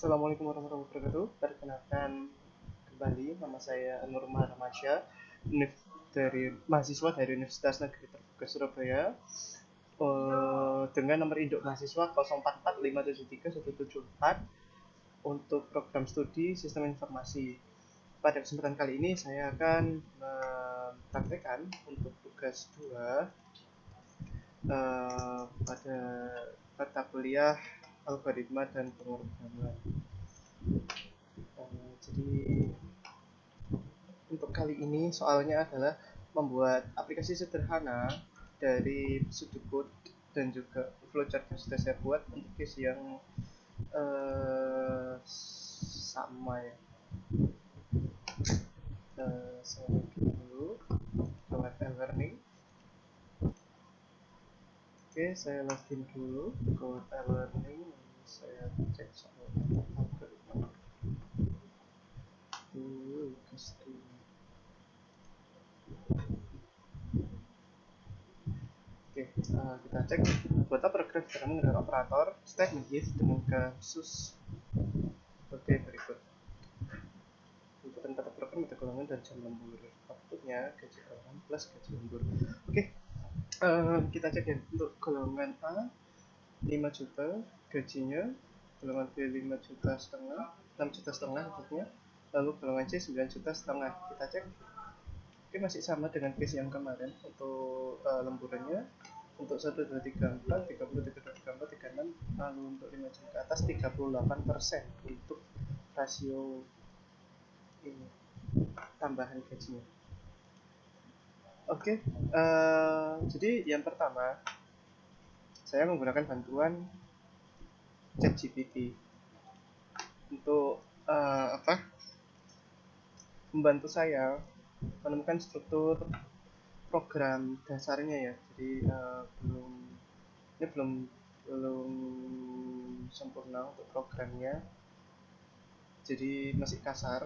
Assalamualaikum warahmatullahi wabarakatuh. Perkenalkan kembali, nama saya Nurma Ramasya, mahasiswa dari Universitas Negeri Terbuka Surabaya, dengan nomor induk mahasiswa 0445731174 untuk program studi Sistem Informasi. Pada kesempatan kali ini saya akan mempraktekkan untuk tugas 2 pada mata kuliah algoritma dan pemrograman. Jadi untuk kali ini soalnya adalah membuat aplikasi sederhana dari pseudocode dan juga flowchart yang sudah saya buat untuk case yang sama ya. Saya login dulu ke web e-learning. Oke, saya login dulu ke web e-learning. Saya cek soal algoritma dulu. Oke, kita cek buat paragraf dengan operator statement if dengan kasus seperti berikut. Inputan kata program, mata golongan, dan jam lembur. Outputnya gaji golongan plus gaji lembur. Oke, kita cek ya. Untuk golongan A 5 juta gajinya, golongan B 5 juta setengah, 6 juta setengah outputnya, lalu golongan C 9 juta setengah. Kita cek. Oke, masih sama dengan case yang kemarin. Untuk lemburannya untuk 1, 2, 3, 4, 30, 32, 34, 36, lalu untuk 5 jam ke atas 38% untuk rasio ini tambahan gajinya. Oke, jadi yang pertama saya menggunakan bantuan ChatGPT untuk membantu saya menemukan struktur program dasarnya ya. Jadi belum sempurna untuk programnya, jadi masih kasar.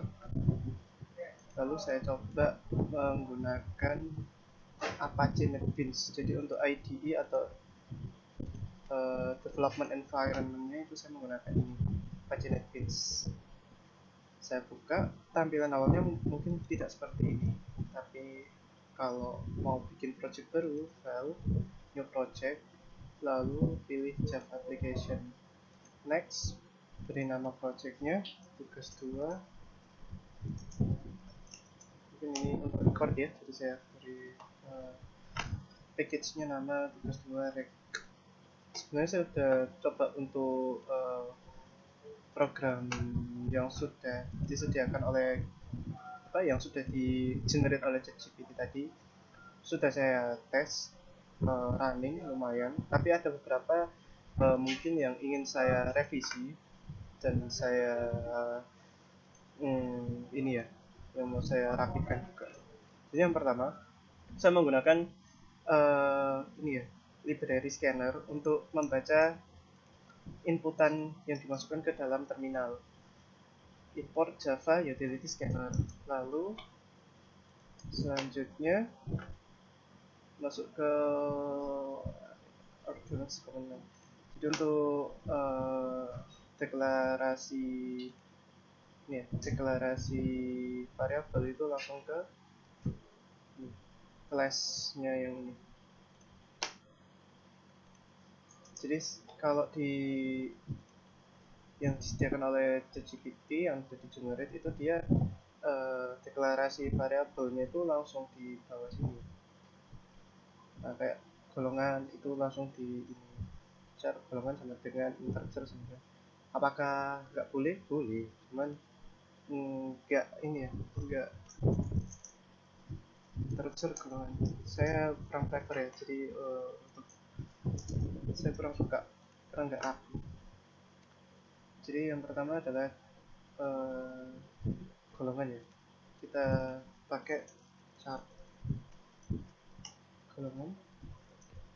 Lalu saya coba menggunakan Apache NetBeans. Jadi untuk IDE atau development environment-nya itu saya menggunakan ini, Apache NetBeans. Saya buka, tampilan awalnya mungkin tidak seperti ini, tapi kalau mau bikin project baru, file, new project, lalu pilih Java application, next, beri nama projectnya tugas 2. Mungkin ini untuk record ya, jadi saya beri package-nya nama tugas 2 rec. Sebenarnya saya sudah coba untuk program yang sudah disediakan oleh yang sudah di-generate oleh ChatGPT tadi, sudah saya tes running lumayan, tapi ada beberapa mungkin yang ingin saya revisi dan saya ini ya, yang mau saya rapikan juga. Jadi yang pertama saya menggunakan ini ya, library scanner untuk membaca inputan yang dimasukkan ke dalam terminal. Import Java Utility Scanner. Lalu selanjutnya masuk ke ordinance command. Jadi untuk deklarasi ini ya, deklarasi variabel itu langsung ke kelasnya yang ini. Jadi kalau di yang disediakan oleh ChatGPT yang sudah di-generate itu dia deklarasi variabelnya itu langsung di bawah sini. Nah, kayak golongan itu langsung di char golongan sama dengan integer saja. Apakah nggak boleh? Boleh, cuman nggak ini ya, nggak integer golongan. Saya kurang prefer ya, jadi saya kurang suka karena nggak rapi. Jadi yang pertama adalah golongan ya, kita pakai char golongan.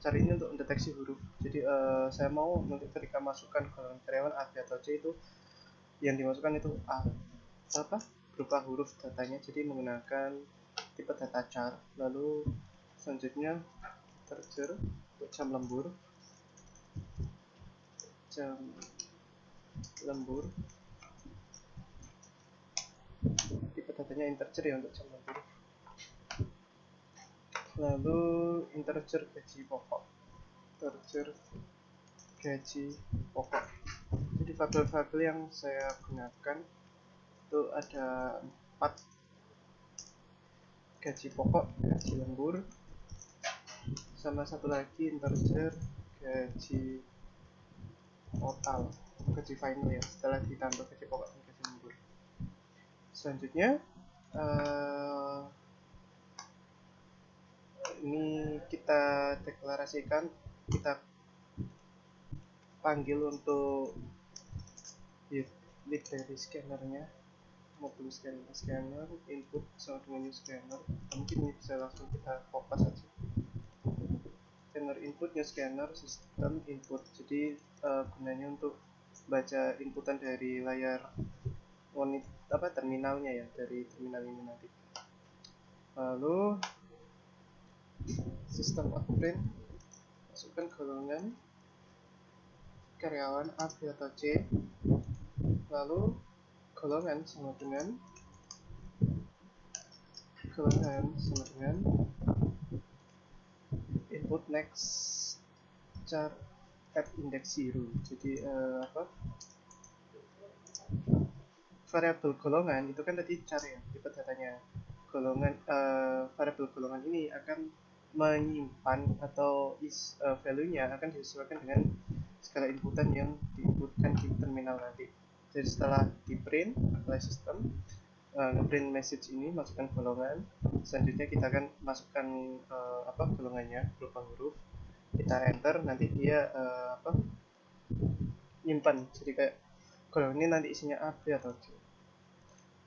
Cari ini untuk mendeteksi huruf. Jadi saya mau nanti ketika masukkan golongan karyawan A, B atau C itu yang dimasukkan itu A berupa huruf datanya, jadi menggunakan tipe data char. Lalu selanjutnya integer untuk jam lembur datanya integer ya untuk jam lembur. Lalu integer gaji pokok, jadi variabel-variabel yang saya gunakan itu ada 4: gaji pokok, gaji lembur, sama satu lagi integer gaji total, gaji final ya, setelah ditambah gaji pokok dan gaji lembur. Selanjutnya ini kita deklarasikan, kita panggil untuk lead dari scannernya, modul scanner input sama dengan new scanner. Mungkin ini bisa langsung kita copy saja, scanner input, new scanner, sistem input. Jadi gunanya untuk baca inputan dari layar terminalnya ya, dari terminal ini nanti. Lalu sistem outprint, masukkan golongan karyawan A, B, atau C, lalu golongan sama dengan input next char at index 0. Jadi variabel golongan itu kan tadi char ya, tipe datanya. Golongan variabel golongan ini akan menyimpan atau value-nya akan disesuaikan dengan skala inputan yang diinputkan di terminal nanti. Jadi setelah di print oleh sistem, ngeprint message ini, masukkan golongan. Selanjutnya kita akan masukkan golongannya berupa huruf, kita enter, nanti dia nyimpan. Jadi kayak golongan ini nanti isinya A, B, atau C.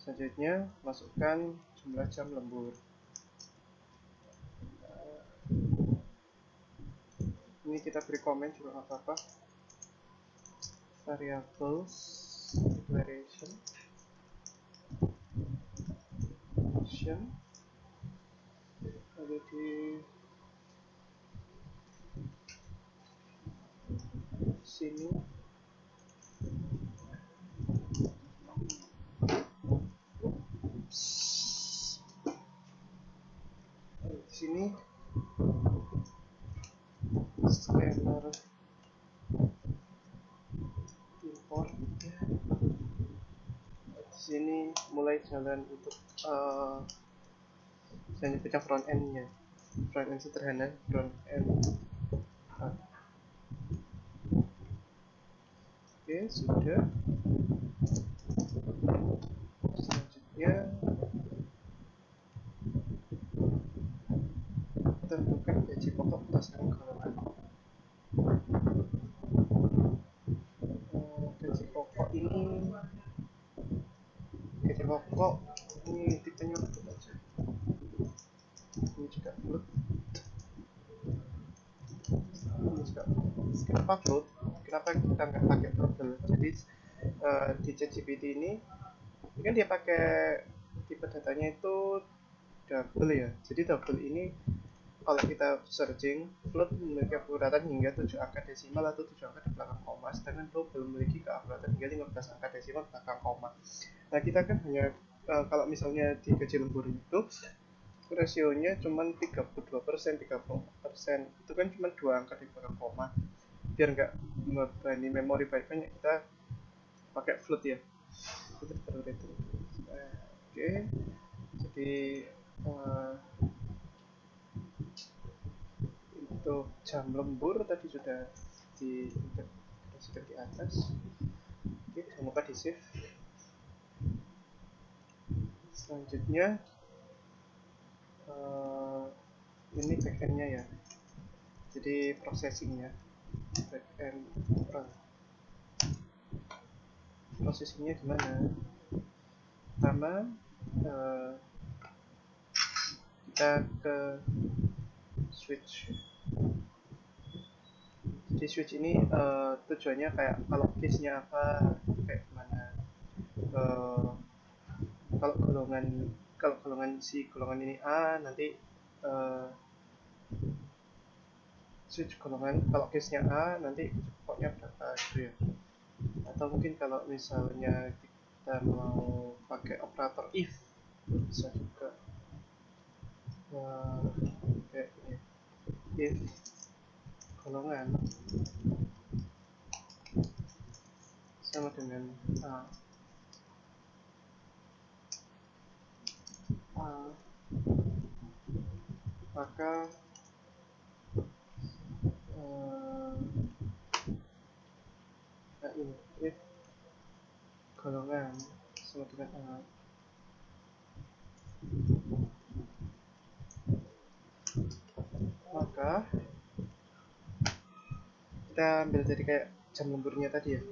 Selanjutnya masukkan jumlah jam lembur. Ini kita beri komen juga nggak apa-apa. Variables declaration function, lalu di sini scanner import. Di sini mulai jalan untuk selanjutnya front end-nya. Front end sederhana, front end. Oke, sudah. Selanjutnya tentukan gaji pokok berdasarkan golongan. Gaji pokok ini tipenya float aja. Ini juga float. Kenapa float? Kenapa kita nggak pakai double? Jadi di ChatGPT ini kan dia pakai tipe datanya itu double ya. Jadi double ini kalau kita searching, float memiliki akuratan hingga 7 angka desimal atau 7 angka di belakang koma, sedangkan double memiliki keakuratan hingga 15 angka desimal belakang koma. Nah, kita kan hanya kalau misalnya di gaji lembur itu rasionya cuma 32%, 34%. Itu kan cuma 2 angka di belakang koma. Biar nggak membebani memori banyak, kita pakai float ya. Itu seperti itu. Oke. Jadi untuk jam lembur tadi sudah diintegrasikan di atas. Oke, jangan lupa di save. Selanjutnya ini backend-nya ya, jadi processing-nya, backend run. Processing-nya gimana? Pertama kita ke switch. Jadi switch ini tujuannya kayak kalau case-nya apa, kayak gimana. Kalau golongan ini A, nanti switch golongan, kalau case-nya A nanti pokoknya berapa gitu ya. Atau mungkin kalau misalnya kita mau pakai operator if, bisa juga kayak ini, if golongan sama dengan A, maka ini if golongan sama dengan A, maka kita ambil jadi kayak jam lemburnya tadi ya,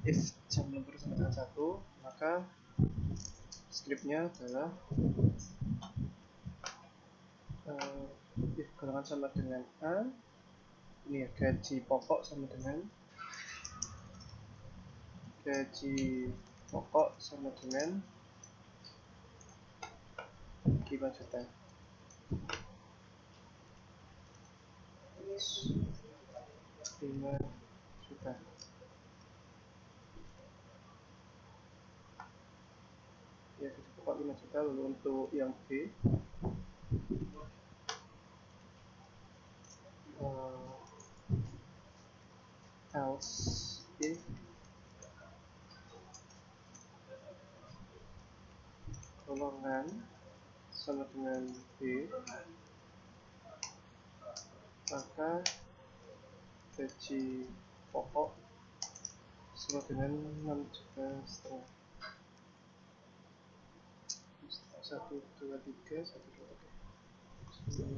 if jam lembur sama dengan 1, maka scriptnya adalah if golongan sama dengan A, ini ya, gaji pokok sama dengan 5 juta. Ya, gaji pokok 5 juta. Lalu untuk yang B, else if golongan sama dengan B, maka gaji pokok sama dengan 6,5 juta. 1, 2, 3, 1, 2,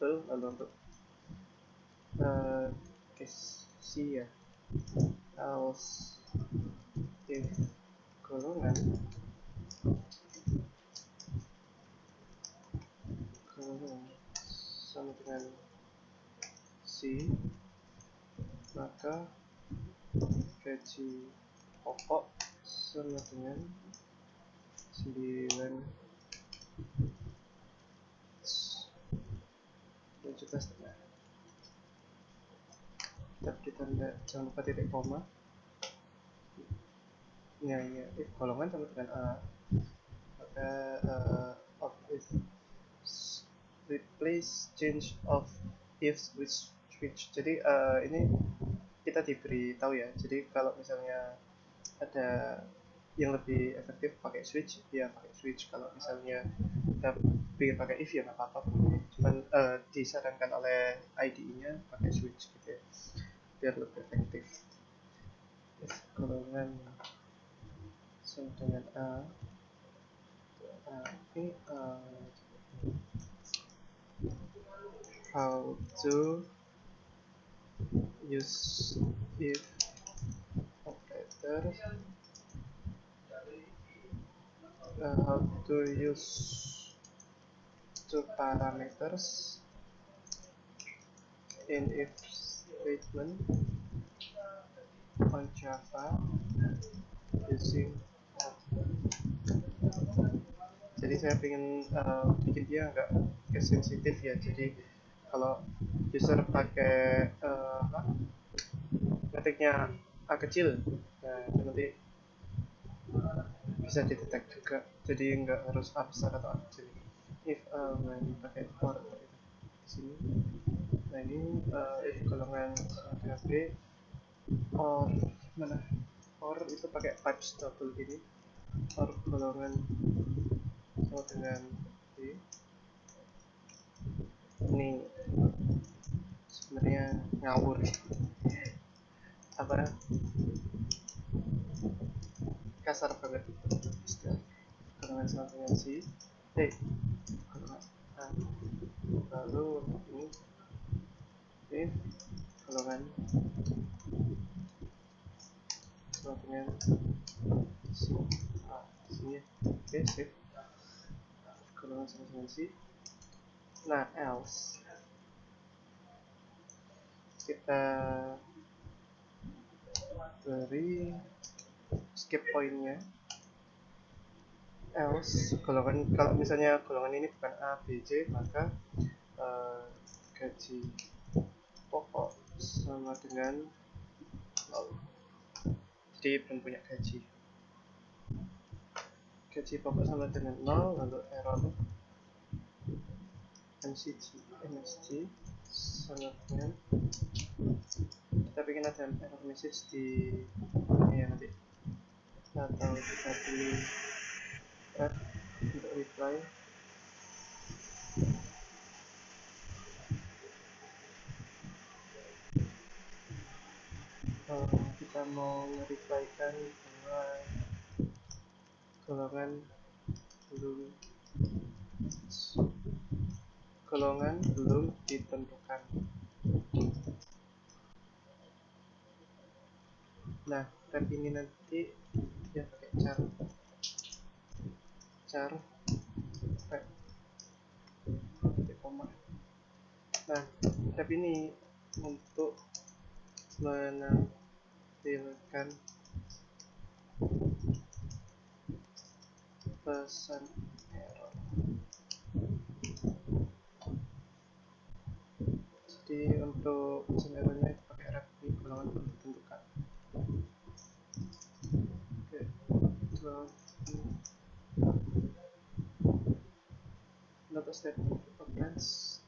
3 lalu untuk case C ya, else if golongan sama dengan C, maka gaji pokok sama dengan 9,5 juta. Tapi kita jangan lupa titik koma. Ya, if golongan sama dengan A, maka of if replace change of if with switch. Jadi ini kita diberi tahu ya, jadi kalau misalnya ada yang lebih efektif pakai switch, ya pakai switch. Kalau misalnya kita pengen pakai if, ya nggak apa-apa, cuman disarankan oleh IDE-nya pakai switch gitu ya, biar lebih efektif. If golongan sama dengan A, ini how to use if operator, how to use two parameters in if statement on Java using jadi saya ingin bikin dia agak sensitif ya, jadi kalau user pakai ngetiknya A kecil, nah itu nanti bisa didetek juga, jadi nggak harus A besar atau A kecil. If when pakai for di sini, nah ini if golongan sama dengan B, or mana, or itu pakai pipes double ini, or golongan sama dengan B, ini sebenarnya ngawur apa, kasar banget istilah. Golongan sama dengan C, golongan A, lalu ini if golongan sama dengan C, di sini ya. Oke, sip. Golongan sama dengan C. Nah, else kita beri skip pointnya. Else golongan, kalau misalnya golongan ini bukan A, B, C, maka gaji pokok sama dengan 0, jadi belum punya gaji. gaji pokok sama dengan 0, lalu error MSG sama dengan kita bikin ada error message di ini ya nanti, atau kita pilih thread untuk reply. Kita mau reply-kan bahwa golongan belum ditentukan. Nah, tab ini nanti dia pakai char tab koma. Nah, tab ini untuk menampilkan pesan error. Jadi untuk pesan errornya pakai ref di golongan belum ditentukan. Oke, untuk statement operands,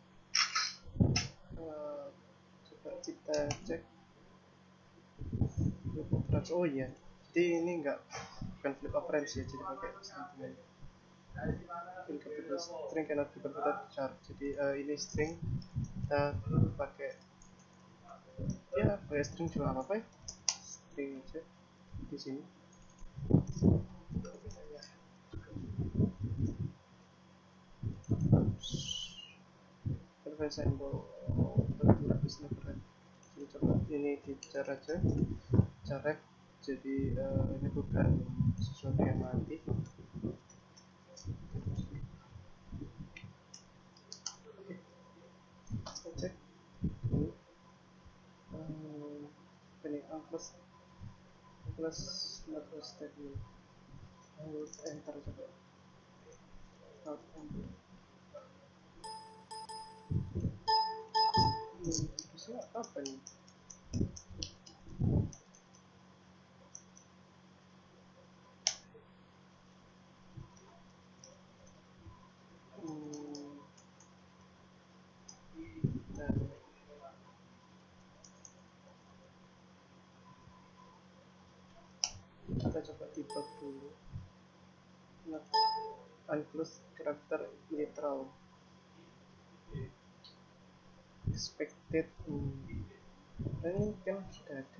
coba kita cek flip operands. Oh iya, jadi ini bukan flip operands ya, jadi pakai statement incapable string cannot be converted to char. Jadi ini string kita pakai string juga apa ya, string aja di sini. Symbol bisa berat. Jadi coba ini di cara aja cara, jadi ini bukan sesuatu yang mati. Kita cek ini plus statement, enter coba, enter. Bisa apa nih? Kita coba debug dulu. Nah, unclose character literal expected. Ini kan sudah ada.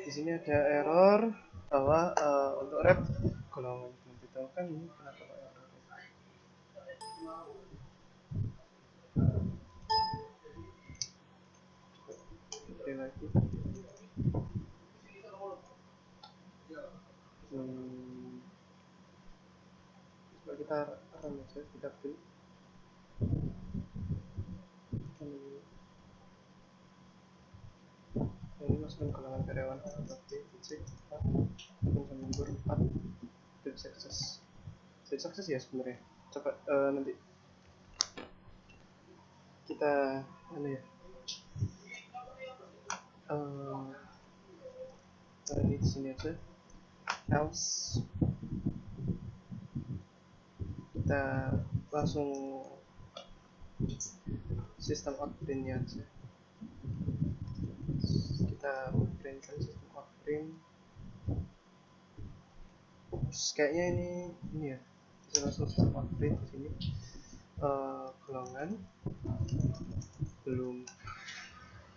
Di sini ada error bahwa untuk ref golongan belum ditentukan. Ini kenapa error? Oke lagi. Coba kita run aja, kita build. Ini masukin golongan karyawan tapi cek nomor 4 sudah sukses ya sebenarnya. Coba nanti kita ya ini di sini aja, else kita langsung sistem out printnya aja, kita printkan sistem out print. Kayaknya ini ya, bisa langsung sistem out print di sini. Golongan belum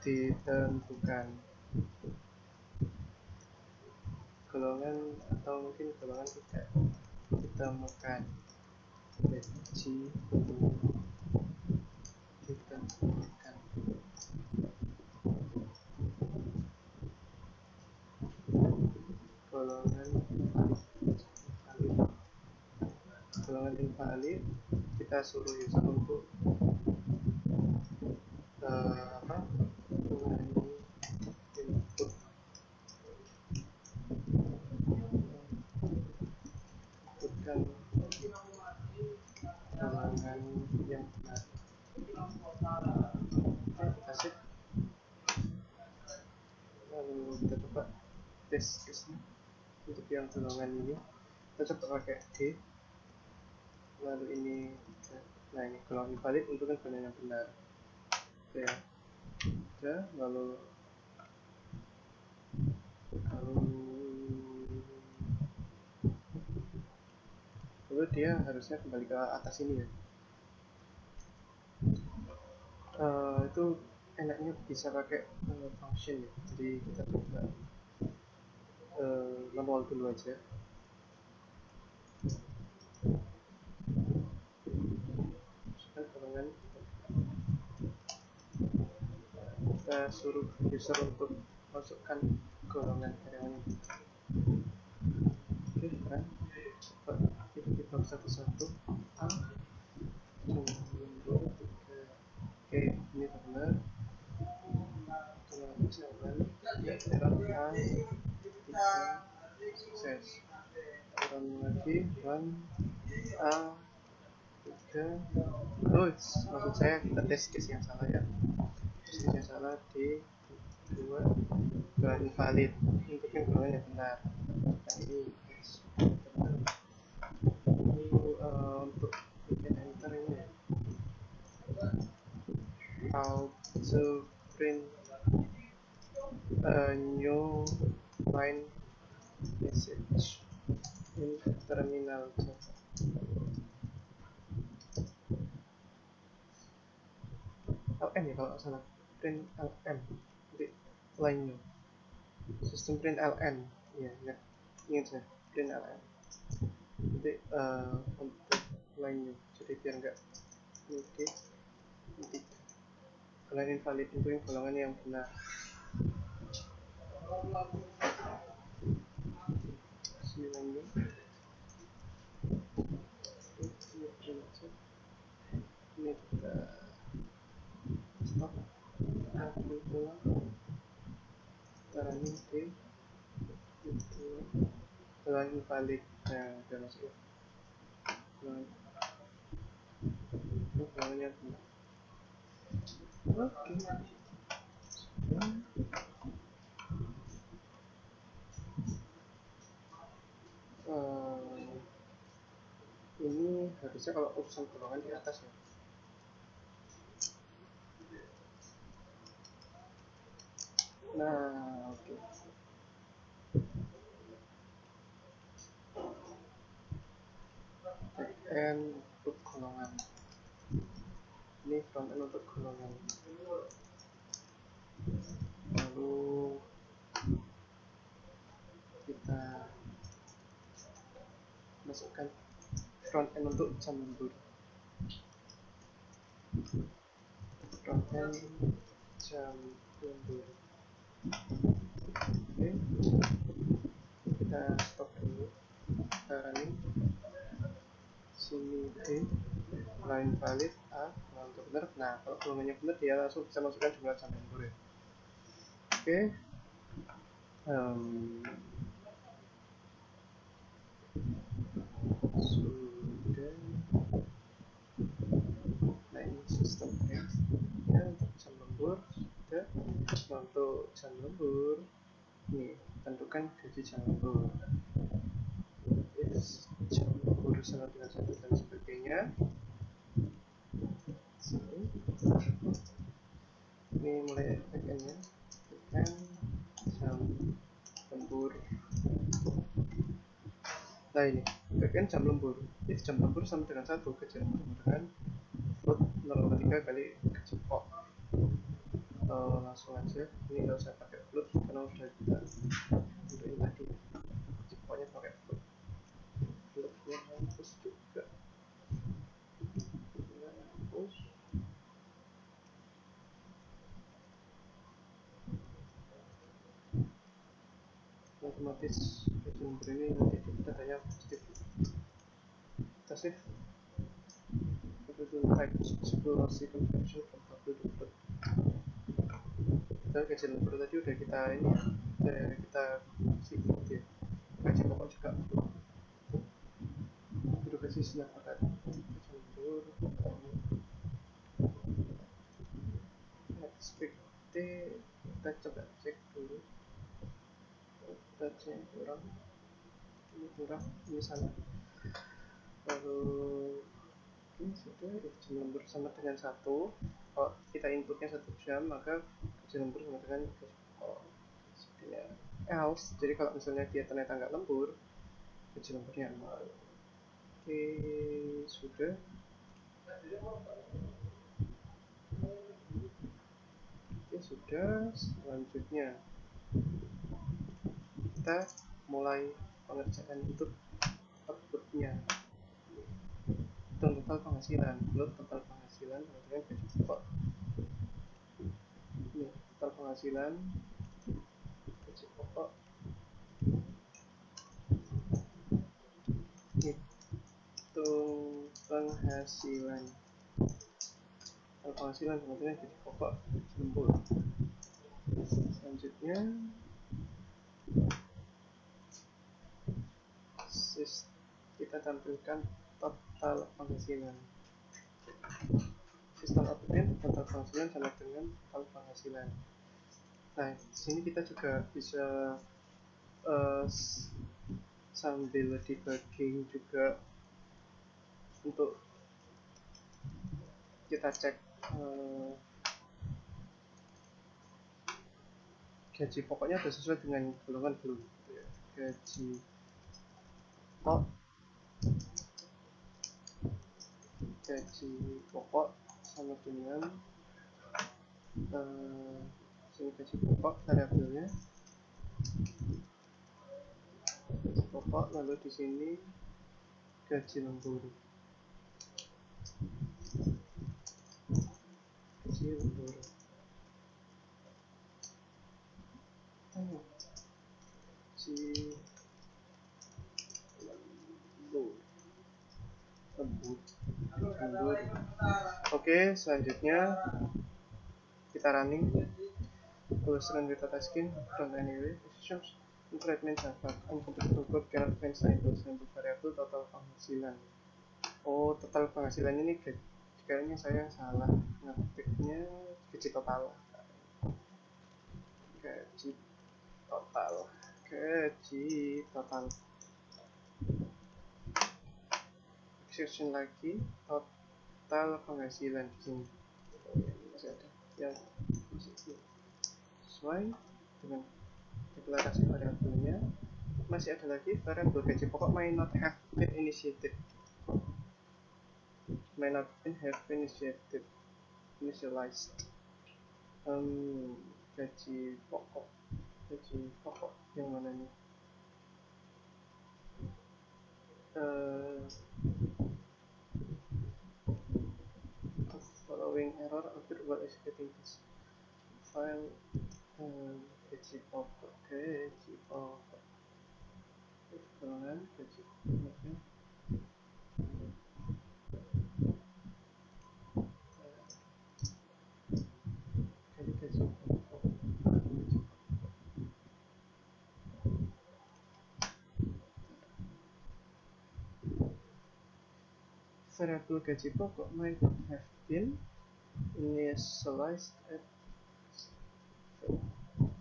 ditentukan, golongan atau mungkin golongan tidak ditemukan, gaji belum ditentukan. Golongan invalid, kita suruh user untuk input test case-nya untuk yang golongan ini. Kita coba pakai D, lalu ini, nah ini golongan invalid untuk kan golongan yang benar. Oke ya, udah, lalu dia harusnya kembali ke atas ini ya. Itu enaknya bisa pakai function ya, jadi kita coba manual dulu aja. Masukkan golongan, kita suruh user untuk masukkan golongan karyawannya. Oke, sekarang coba kita debug satu-satu. A, oke, ini benar. Run A, 3, sukses. Run lagi, run A, 3. Maksud saya kita tes case yang salah ya. Tes yang salah di 2 golongan invalid, inputkan golongan yang benar. Nah ini benar. Ini untuk bikin enter ini ya, how to print a new line message in terminal. LN ya kalau salah, print LN di line-nya, sistem print LN ya, ingat saya print LN. Jadi untuk line-nya, jadi biar enggak oke, golongan invalid itu yang golongan yang benar. Sini line-nya, ini kita stop, kita pulang, caranya di itu golongan invalid. Nah udah masuk ya, golongannya benar. Oke. Ini harusnya kalau urusan golongan di atas ya. Nah, oke. Backend untuk golongan. Ini frontend untuk golongan. Lalu kita masukkan frontend untuk jam lembur. Frontend jam lembur. Oke, kita stop dulu. Kita running. Sini D, line valid A, untuk benar. Nah, kalau golongannya benar dia langsung bisa masukkan jumlah jam lembur ya. Oke. Sudah. Nah ini sistem ya, untuk jam lembur sudah. Untuk jam lembur ini tentukan gaji jam lembur, jam lembur sama dengan 1 dan sebagainya. Ini mulai backendnya, backend jam lembur. Nah ini backend jam lembur, jadi jam lembur sama dengan 1, gaji lembur dengan float 0,3 kali gaji pokok. Langsung aja, ini nggak usah pakai float karena udah kita tentuin tadi, gaji pokoknya pakai float. Floatnya hapus juga, hapus. Otomatis gaji lembur ini nanti datanya positif. Kita save. Type explorasi conversion from tabel to float. Dan gaji lembur tadi udah kita ini ya, kita kasih float ya, gaji pokok juga float. Edukasi siap pakai gaji lembur. Expected, kita coba cek dulu. baca yang kurang, ini salah. Lalu ini sudah gaji lembur sama dengan 1. Kalau kita inputnya 1 jam, maka gaji lembur sama dengan gaji pokok. Else, jadi kalau misalnya dia ternyata nggak lembur, gaji lemburnya 0. Oke, sudah. Oke, sudah. Selanjutnya kita mulai pengerjaan untuk outputnya. Total penghasilan, load total penghasilan sama dengan gaji pokok. Ini total penghasilan, gaji pokok, hitung penghasilan, total penghasilan sama dengan gaji pokok lembur. Selanjutnya kita tampilkan total penghasilan. Sistem output total penghasilan sama dengan total penghasilan. Nah, di sini kita juga bisa sambil debugging juga untuk kita cek gaji pokoknya sudah sesuai dengan golongan belum. Gaji pokok, gaji pokok sama dengan sini gaji pokok variabelnya gaji pokok, lalu di sini gaji lembur. Gaji lembur. Oke, selanjutnya kita running. Run without asking, don't anyway. Decisions. Treatment Java. Uncompletable code cannot find sample variable total penghasilan. Oh, total penghasilan ini kayaknya saya salah ngetiknya gaji total. Gaji total. Gaji total. Exception lagi, total penghasilan di sini. Masih ada yang sesuai dengan deklarasi variabelnya. Masih ada lagi variabel gaji pokok may not have been initiated. May not have been initialized. Gaji pokok yang mana nih? Following error appeared while executing this file. Gaji pokok, gaji pokok, golongan gaji pokoknya. Gaji pokok. Variable gaji pokok might have been initialized at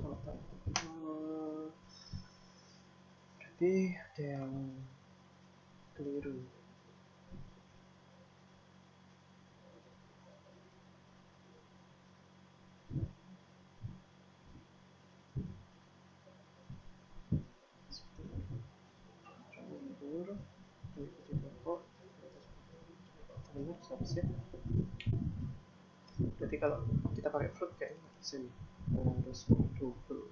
total. Berarti ada yang keliru. Berarti kalau kita pakai float kayak bisa nih, harus double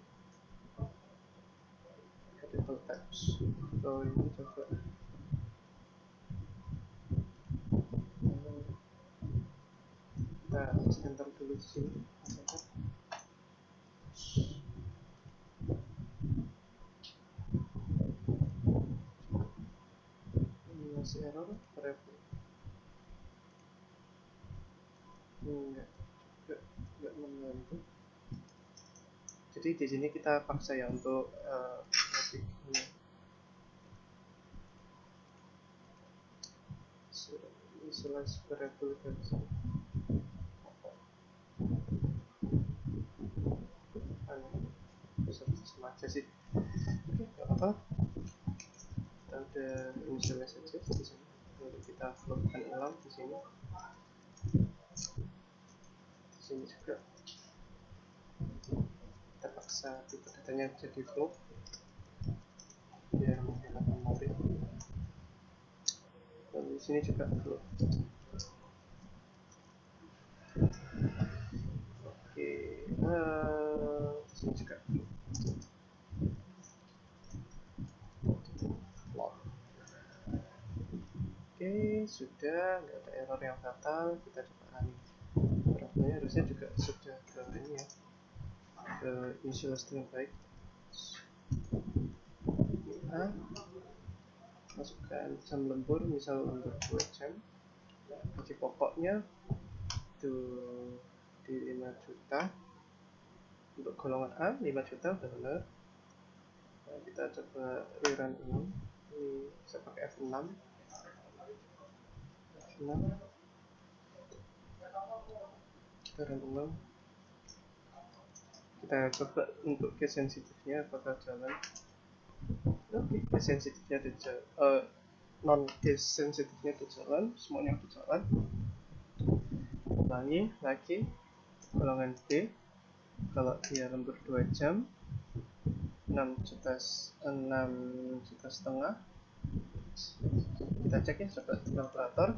capital types. So ini coba kita enter dulu di sini. Ini masih error variable. Enggak membantu. Jadi di sini kita paksa ya untuk ngasih initialize variable gaji. Sama aja sih. Oke, nggak apa, kita udah initialize saja di sini, lalu kita floatkan ulang di sini juga kita paksa tipe datanya jadi float biar menghemat memori. Lalu di sini juga float. Oke, di sini juga float. Oke, sudah nggak ada error yang fatal. Kita coba running. Problemnya harusnya juga sudah ke ini ya, ke initial string baik. A, masukkan jam lembur, misal lembur 2 jam. Gaji pokoknya itu di 5 juta. Untuk golongan A 5 juta udah benar. Nah, kita coba rerun ulang. Ini bisa pakai F6. Kita run ulang. Kita coba untuk case sensitifnya apakah jalan. Oke, case sensitifnya udah jalan. Non case sensitifnya udah jalan, semuanya udah jalan. Ulangi lagi golongan B, kalau dia lembur 2 jam 6 juta setengah. Kita cek ya, coba kalkulator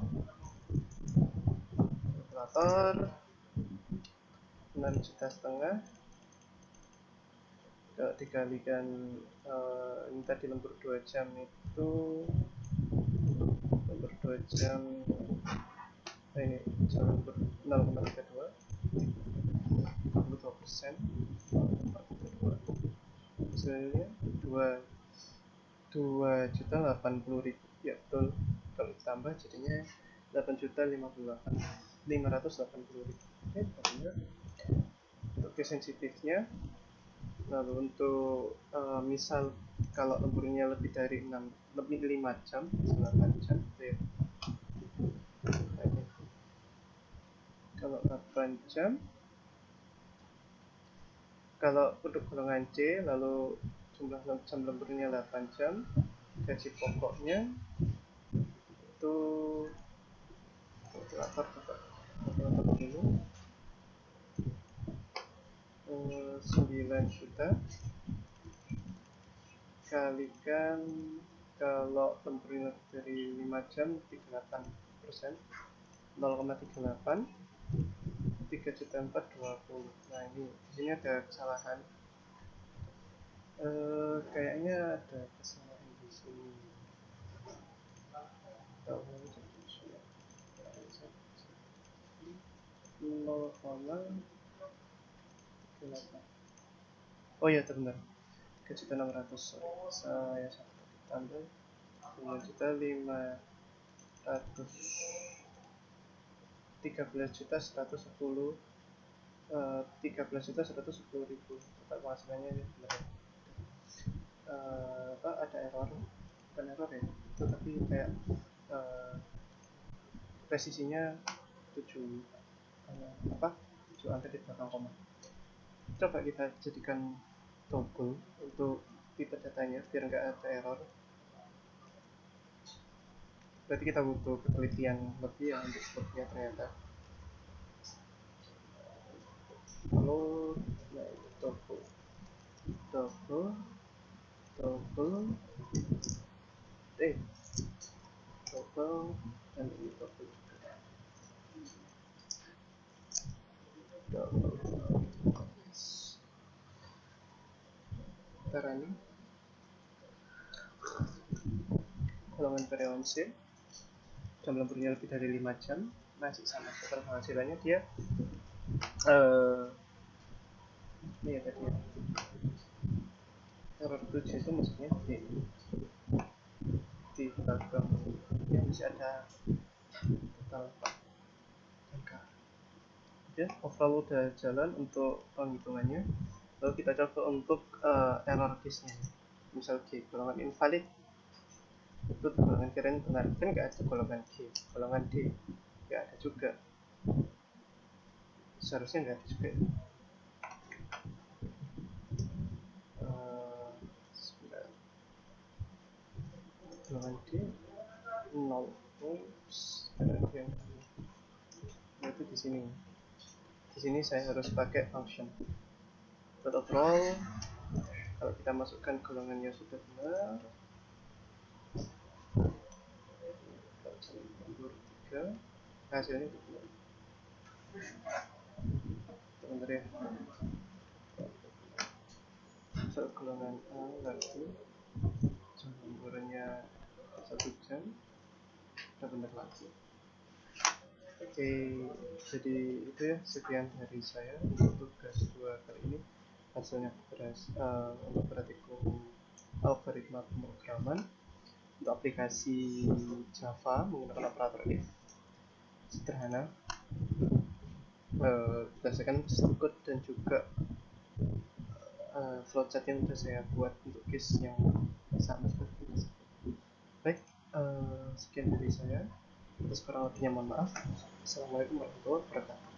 6 juta setengah kalau dikalikan ini tadi lembur 2 jam itu lembur 2 jam ini jam lembur 0,32 42%, hasilnya 2.080.000 ya betul. Kalau ditambah jadinya 8.580.000. Oke, benar. Untuk case sensitifnya. Lalu untuk misal kalau lemburnya lebih dari 5 jam, 8 jam ya. Kalau 8 jam, kalau untuk golongan C, lalu jumlah jam lemburnya 8 jam, gaji pokoknya itu kalkulator dulu 9 juta kalikan kalau lemburnya dari 5 jam 38%, 0,38 3.420. Nah ini di sini ada kesalahan. Kayaknya ada kesalahan di sini. Oh iya benar, 3.600.000. Saya tambah 5.500, 13.110, 13.110.000. Total penghasilannya ini benar. Ada error, bukan error ya itu, tapi kayak presisinya 7 angka di belakang koma. Coba kita jadikan toggle untuk tipe datanya biar nggak ada error. Berarti kita butuh penelitian lebih ya untuk sepertinya ternyata. Lalu nah itu toggle toggle dan ini toggle kita running golongan karyawan C, jam lemburnya lebih dari 5 jam, masih sama. Total penghasilannya dia ini ya tadi ya, error 7 itu maksudnya di belakang ya masih ada total angka. Oke, overall udah jalan untuk penghitungannya. Lalu kita coba untuk error case nya, misal G golongan invalid itu golongan kirain benar, kan nggak ada golongan G. Golongan D nggak ada juga, seharusnya nggak ada juga. Sebentar. golongan D 0 itu di sini saya harus pakai function overall. Kalau kita masukkan golongannya sudah benar, nomor 3 hasilnya benar. Sebentar ya, masuk golongan A lagi, jam lemburnya 1 jam, sudah benar lagi. Oke, jadi itu ya, sekian dari saya untuk tugas 2 kali ini. Hasilnya untuk praktikum algoritma pemrograman untuk aplikasi Java menggunakan operator if. Sederhana, berdasarkan code dan juga flowchart yang sudah saya buat untuk case yang sama seperti ini. Baik, sekian dari saya. Atas kurang lebihnya mohon maaf. Assalamualaikum warahmatullahi wabarakatuh.